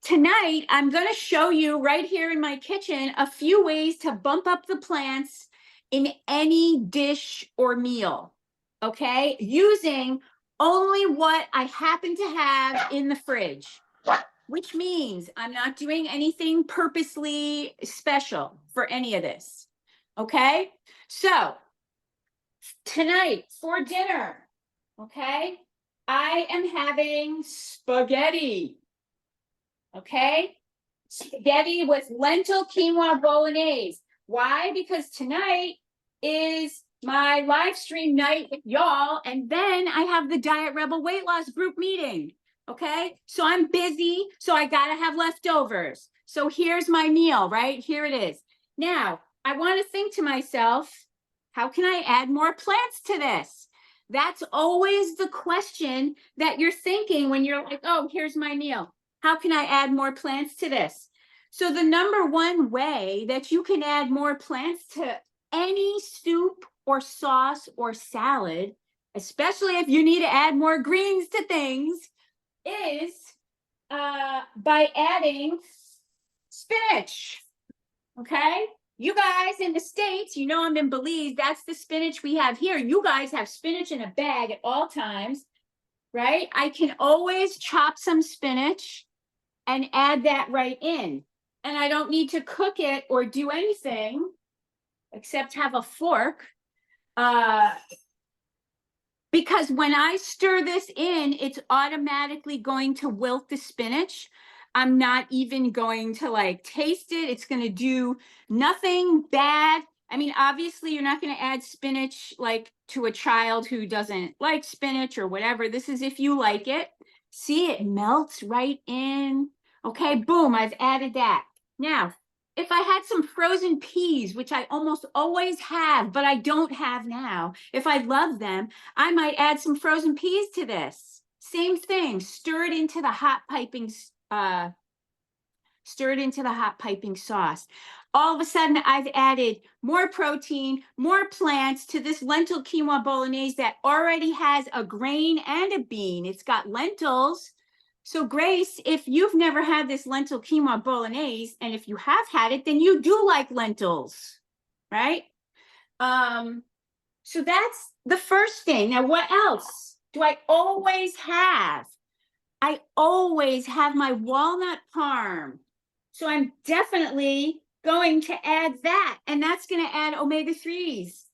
tonight I'm going to show you right here in my kitchen a few ways to bump up the plants in any dish or meal, okay? Using only what I happen to have in the fridge, which means I'm not doing anything purposely special for any of this, okay? So tonight for dinner, okay, I am having spaghetti. Okay, spaghetti with lentil quinoa bolognese. Why? Because tonight is my live stream night with y'all, and then I have the Diet Rebel weight loss group meeting. Okay, so I'm busy, so I gotta have leftovers. So here's my meal, right? Here it is. Now, I want to think to myself, how can I add more plants to this? That's always the question that you're thinking when you're like, oh, here's my meal. How can I add more plants to this? So the number one way that you can add more plants to any soup or sauce or salad, especially if you need to add more greens to things, is by adding spinach. Okay? You guys in the States, you know I'm in Belize, that's the spinach we have here. You guys have spinach in a bag at all times, right? I can always chop some spinach and add that right in. And I don't need to cook it or do anything except have a fork. Because when I stir this in, it's automatically going to wilt the spinach. I'm not even going to like taste it. It's going to do nothing bad. I mean, obviously you're not going to add spinach like to a child who doesn't like spinach or whatever. This is if you like it. See, it melts right in. Okay, boom, I've added that. Now, if I had some frozen peas, which I almost always have, but I don't have now, if I love them, I might add some frozen peas to this. Same thing, stir it into the hot piping sauce. All of a sudden, I've added more protein, more plants to this lentil quinoa bolognese that already has a grain and a bean. It's got lentils. So Grace, if you've never had this lentil quinoa bolognese, and if you have had it, then you do like lentils, right? So that's the first thing. Now, what else do I always have? I always have my walnut parm. So I'm definitely going to add that. And that's going to add omega-3s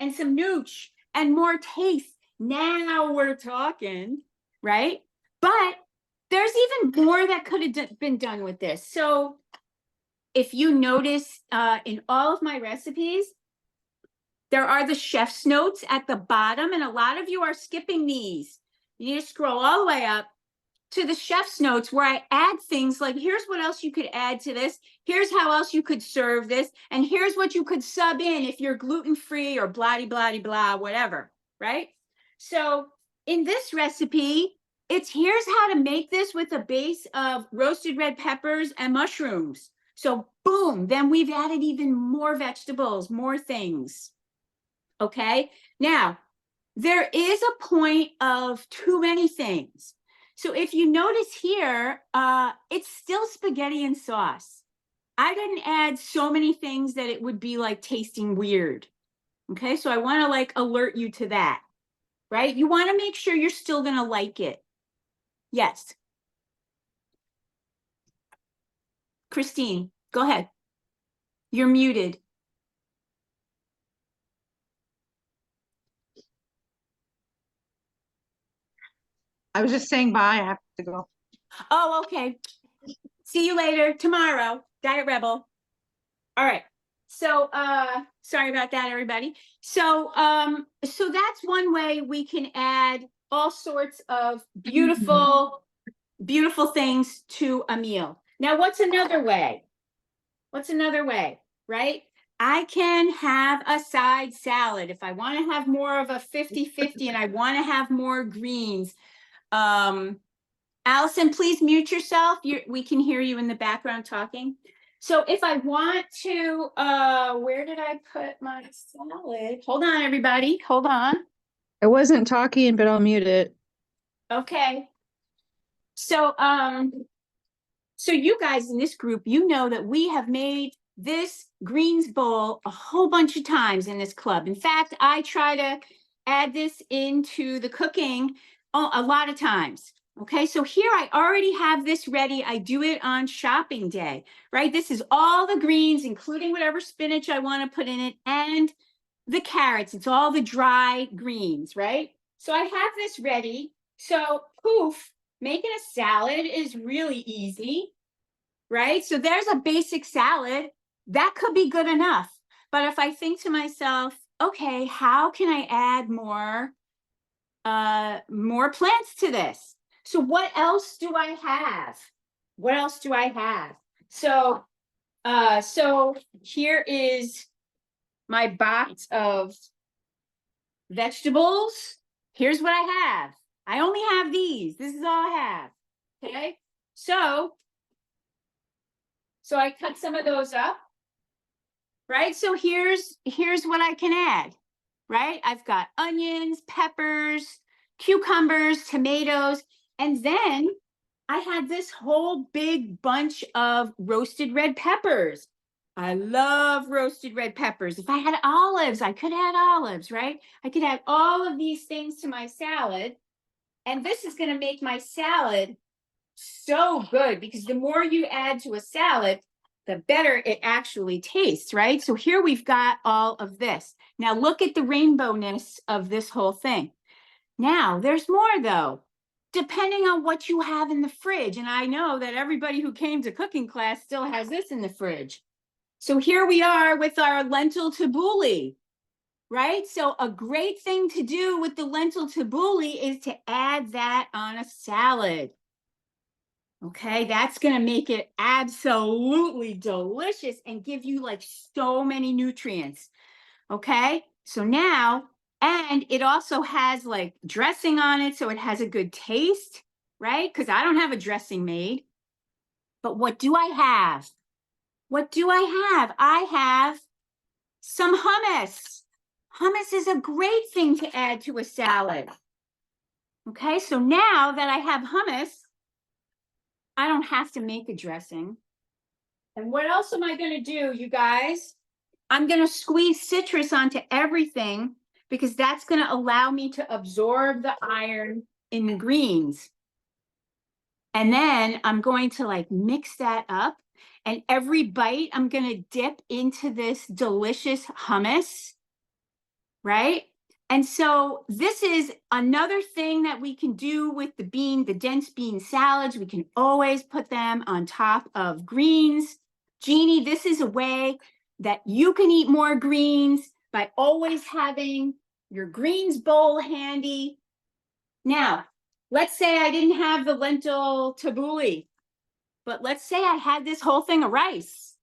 and some nooch and more taste. Now we're talking, right? But there's even more that could have been done with this. So if you notice in all of my recipes, there are the chef's notes at the bottom, and a lot of you are skipping these. You need to scroll all the way up to the chef's notes where I add things like, here's what else you could add to this. Here's how else you could serve this. And here's what you could sub in if you're gluten-free or blah, blah, blah, whatever, right? So in this recipe, it's here's how to make this with a base of roasted red peppers and mushrooms. So boom, then we've added even more vegetables, more things. Okay, now there is a point of too many things. So if you notice here, it's still spaghetti and sauce. I didn't add so many things that it would be like tasting weird. Okay, so I want to like alert you to that, right? You want to make sure you're still going to like it. Yes. Christine, go ahead. You're muted. I was just saying bye. I have to go. Oh, okay. See you later tomorrow. Diet Rebel. All right. So sorry about that, everybody. So so that's one way we can add all sorts of beautiful things to a meal. Now, what's another way? What's another way, right? I can have a side salad if I want to have more of a 50-50 and I want to have more greens. Allison, please mute yourself. We can hear you in the background talking. So if I want to, where did I put my salad? Hold on, everybody. Hold on. I wasn't talking, but I'll mute it. Okay. So, So you guys in this group, you know that we have made this greens bowl a whole bunch of times in this club. In fact, I try to add this into the cooking a lot of times. Okay, so here I already have this ready. I do it on shopping day, right? This is all the greens, including whatever spinach I want to put in it, and the carrots. It's all the dry greens, right? So I have this ready. So poof, making a salad is really easy, right? So there's a basic salad that could be good enough. But if I think to myself, okay, how can I add more plants to this? So what else do I have? What else do I have? So so here is my box of vegetables. Here's what I have. I only have these. This is all I have. Okay. So I cut some of those up. Right. So here's what I can add. Right. I've got onions, peppers, cucumbers, tomatoes, and then I had this whole big bunch of roasted red peppers. I love roasted red peppers. If I had olives, I could add olives, right? I could add all of these things to my salad. And this is going to make my salad so good because the more you add to a salad, the better it actually tastes, right? So here we've got all of this. Now look at the rainbowness of this whole thing. Now there's more though, depending on what you have in the fridge. And I know that everybody who came to cooking class still has this in the fridge. So here we are with our lentil tabbouleh, right? So a great thing to do with the lentil tabbouleh is to add that on a salad. Okay, that's going to make it absolutely delicious and give you like so many nutrients. Okay, so now, and it also has like dressing on it, so it has a good taste, right? Because I don't have a dressing made. But what do I have? What do I have? I have some hummus. Hummus is a great thing to add to a salad. Okay, so now that I have hummus, I don't have to make a dressing. And what else am I going to do, you guys? I'm going to squeeze citrus onto everything because that's going to allow me to absorb the iron in the greens. And then I'm going to like mix that up. And every bite, I'm going to dip into this delicious hummus, right? And so this is another thing that we can do with the dense bean salads. We can always put them on top of greens. Jeannie, this is a way that you can eat more greens by always having your greens bowl handy. Now, let's say I didn't have the lentil tabbouleh, but let's say I had this whole thing of rice.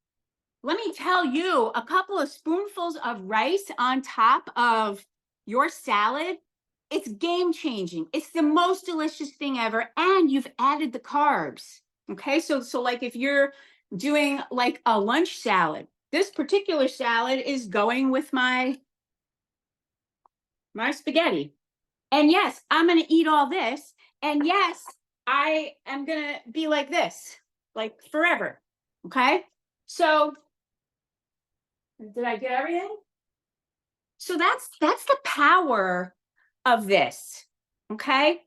Let me tell you, a couple of spoonfuls of rice on top of your salad, it's game changing. It's the most delicious thing ever. And you've added the carbs. Okay, so like if you're doing like a lunch salad, this particular salad is going with my spaghetti. And yes, I'm going to eat all this. And yes, I am going to be like this, like forever. Okay, so did I get everything? So that's the power of this. Okay,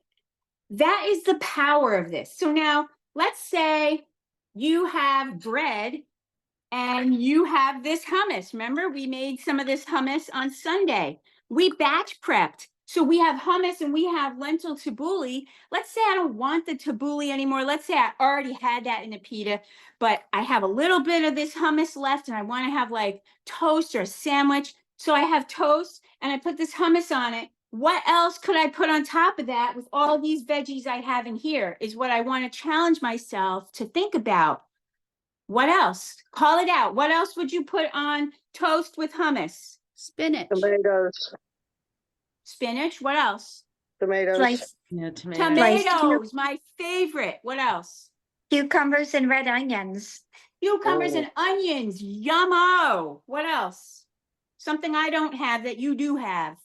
that is the power of this. So now let's say you have bread and you have this hummus. Remember, we made some of this hummus on Sunday. We batch prepped. So we have hummus and we have lentil tabbouleh. Let's say I don't want the tabbouleh anymore. Let's say I already had that in a pita, but I have a little bit of this hummus left and I want to have like toast or a sandwich. So I have toast and I put this hummus on it. What else could I put on top of that with all these veggies I have in here is what I want to challenge myself to think about. What else? Call it out. What else would you put on toast with hummus? Spinach. Tomatoes, Spinach. What else? tomatoes, Sliced Yeah, tomato. Tomatoes, my favorite. What else? cucumbers and red onions. Cucumbers Oh. and onions. Yummo. What else? Something I don't have that you do have.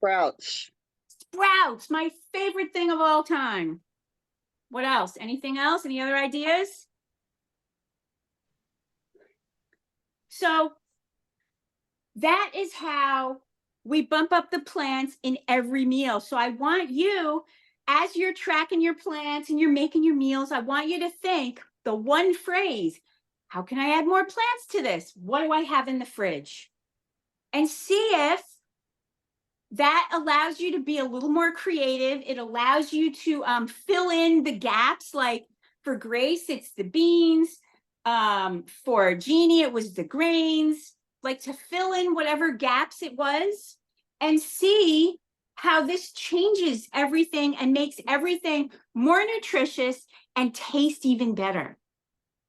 sprouts, Sprouts, my favorite thing of all time. What else? Anything else? Any other ideas? So that is how we bump up the plants in every meal. So I want you, as you're tracking your plants and you're making your meals, I want you to think the one phrase, how can I add more plants to this? What do I have in the fridge? And see if that allows you to be a little more creative. It allows you to fill in the gaps. Like for Grace, it's the beans. For Jeannie, it was the grains. Like to fill in whatever gaps it was and see how this changes everything and makes everything more nutritious and taste even better.